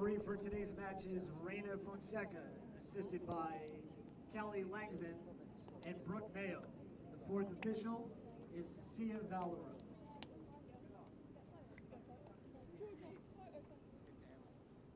referee for today's match is Reina Fonseca, assisted by Kelly Langvin and Brooke Mayo. The fourth official is Sia Valero.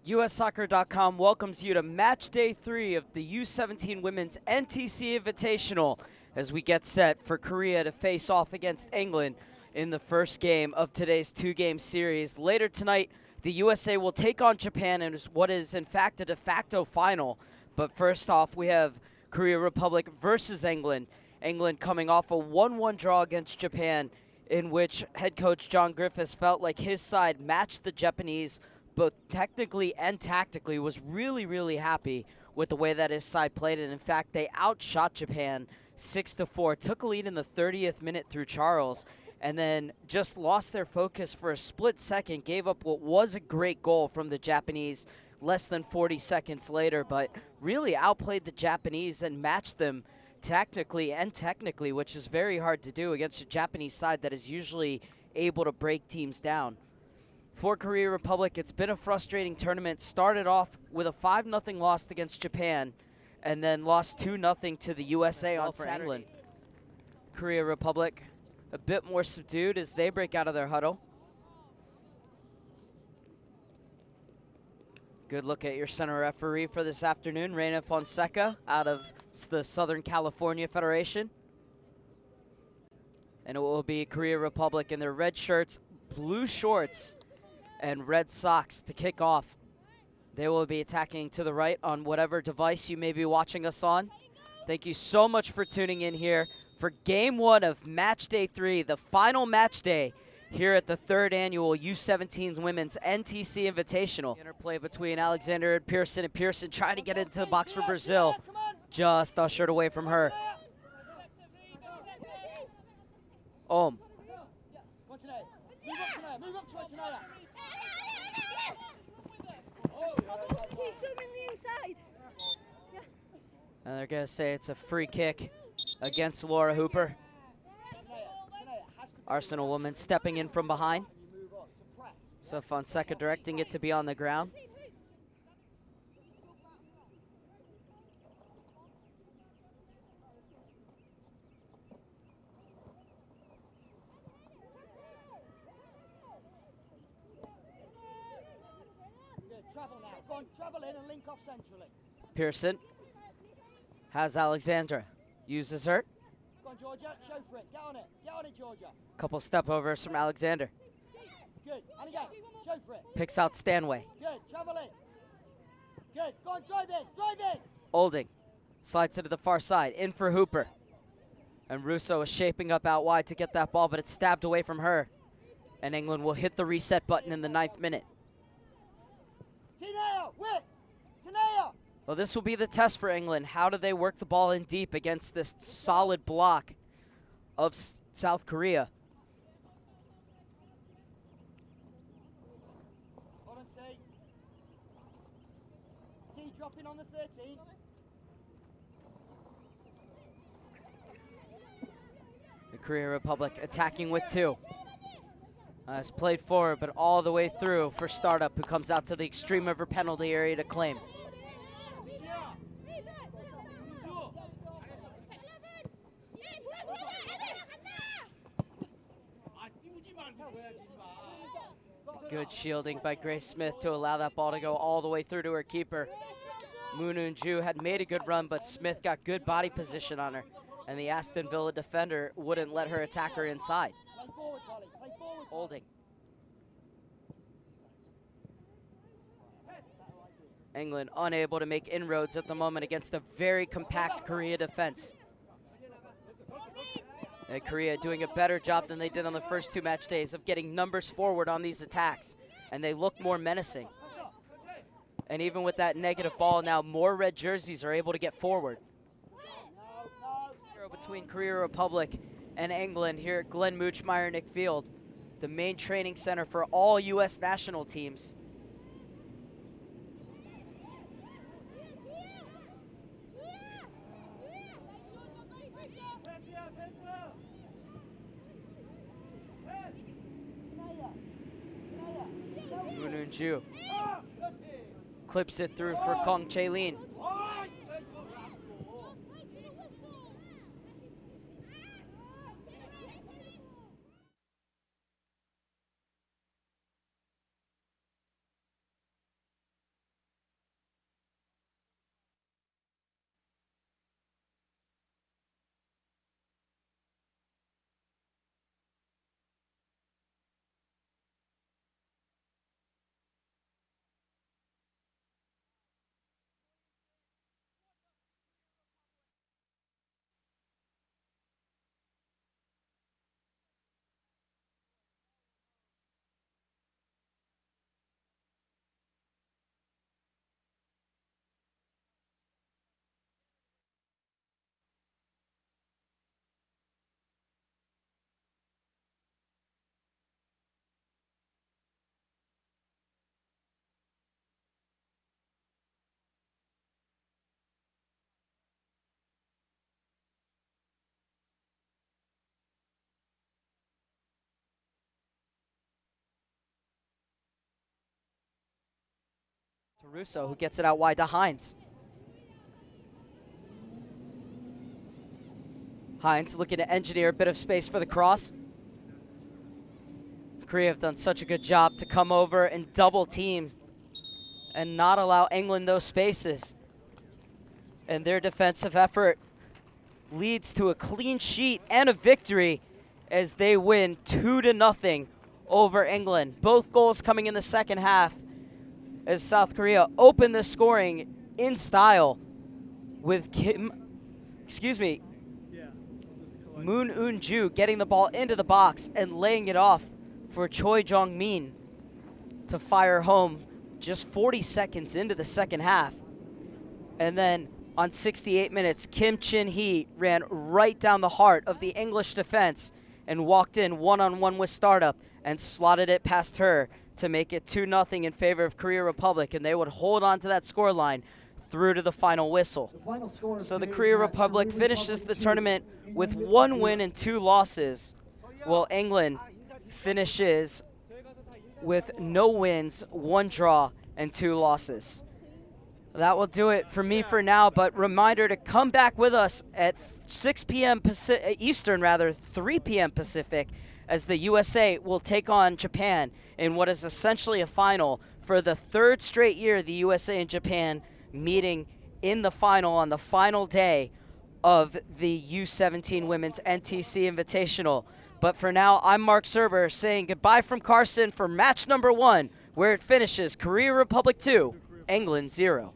USsoccer.com welcomes you to match day 3 of the U-17 Women's NTC Invitational as we get set for Korea to face off against England in the first game of today's 2-game series. Later tonight, the USA will take on Japan in what is in fact a de facto final. But first off, we have Korea Republic versus England. England coming off a 1-1 draw against Japan, in which head coach John Griffiths felt like his side matched the Japanese both technically and tactically, was really happy with the way that his side played it. In fact, they outshot Japan 6-4, took a lead in the 30th minute through Charles, and then just lost their focus for a split second, gave up what was a great goal from the Japanese less than 40 seconds later, but really outplayed the Japanese and matched them tactically and technically, which is very hard to do against a Japanese side that is usually able to break teams down. For Korea Republic, it's been a frustrating tournament. Started off with a 5-0 loss against Japan, and then lost 2-0 to the USA on Saturday. Korea Republic a bit more subdued as they break out of their huddle. Good look at your center referee for this afternoon, Reina Fonseca out of the Southern California Federation. And it will be Korea Republic in their red shirts, blue shorts, and red socks to kick off. They will be attacking to the right on whatever device you may be watching us on. Thank you so much for tuning in here for game 1 of match day 3, the final match day here at the 3rd annual U-17 Women's NTC Invitational. Interplay between Alexander and Pearson trying to get into the box for Brazil. Just ushered away from her. Move up to and they're going to say it's a free kick against Laura Hooper. Arsenal woman stepping in from behind. So Fonseca directing it to be on the ground. Travel in and link off centrally. Pearson has Alexandra, uses her. Go on, Georgia, show for it. Get on it, Georgia. Couple step overs from Alexander. Good, and again, show for it. Picks out Stanway. Good, travel in. Good, go on, drive in. Olding slides it to the far side, in for Hooper. And Russo is shaping up out wide to get that ball, but it's stabbed away from her. And England will hit the reset button in the 9th minute. Well, this will be the test for England. How do they work the ball in deep against this solid block of South Korea? Hold on, T dropping on the 13. The Korea Republic attacking with 2. It's played forward, but all the way through for Startup, who comes out to the extreme of her penalty area to claim. Good shielding by Grace Smith to allow that ball to go all the way through to her keeper. Eunju had made a good run, but Smith got good body position on her, and the Aston Villa defender wouldn't let her attack her inside. Holding. England unable to make inroads at the moment against a very compact Korea defense. And Korea doing a better job than they did on the first 2 match days of getting numbers forward on these attacks, and they look more menacing. And even with that negative ball, now more red jerseys are able to get forward. Between Korea Republic and England here at Glenn Mooch-Meyernick Field, the main training center for all U.S. national teams. Eunju Clips it through for Kong Chae-lin. To Russo, who gets it out wide to Hines. Hines looking to engineer a bit of space for the cross. Korea have done such a good job to come over and double team and not allow England those spaces. And their defensive effort leads to a clean sheet and a victory as they win 2-0 over England. Both goals coming in the second half as South Korea opened the scoring in style with Moon Eunju getting the ball into the box and laying it off for Choi Jong-min to fire home just 40 seconds into the second half. And then on 68 minutes, Kim Chin-hee ran right down the heart of the English defense and walked in one-on-one with Startup and slotted it past her to make it 2-0 in favor of Korea Republic, and they would hold on to that scoreline through to the final whistle. So the Korea Republic finishes the tournament with 1 win and 2 losses, while England finishes with no wins, 1 draw, and 2 losses. That will do it for me for now, but reminder to come back with us at 6 p.m. Eastern, 3 p.m. Pacific, as the USA will take on Japan in what is essentially a final for the 3rd straight year the USA and Japan meeting in the final on the final day of the U-17 Women's NTC Invitational. But for now, I'm Mark Serber saying goodbye from Carson for match number 1, where it finishes Korea Republic 2, England 0.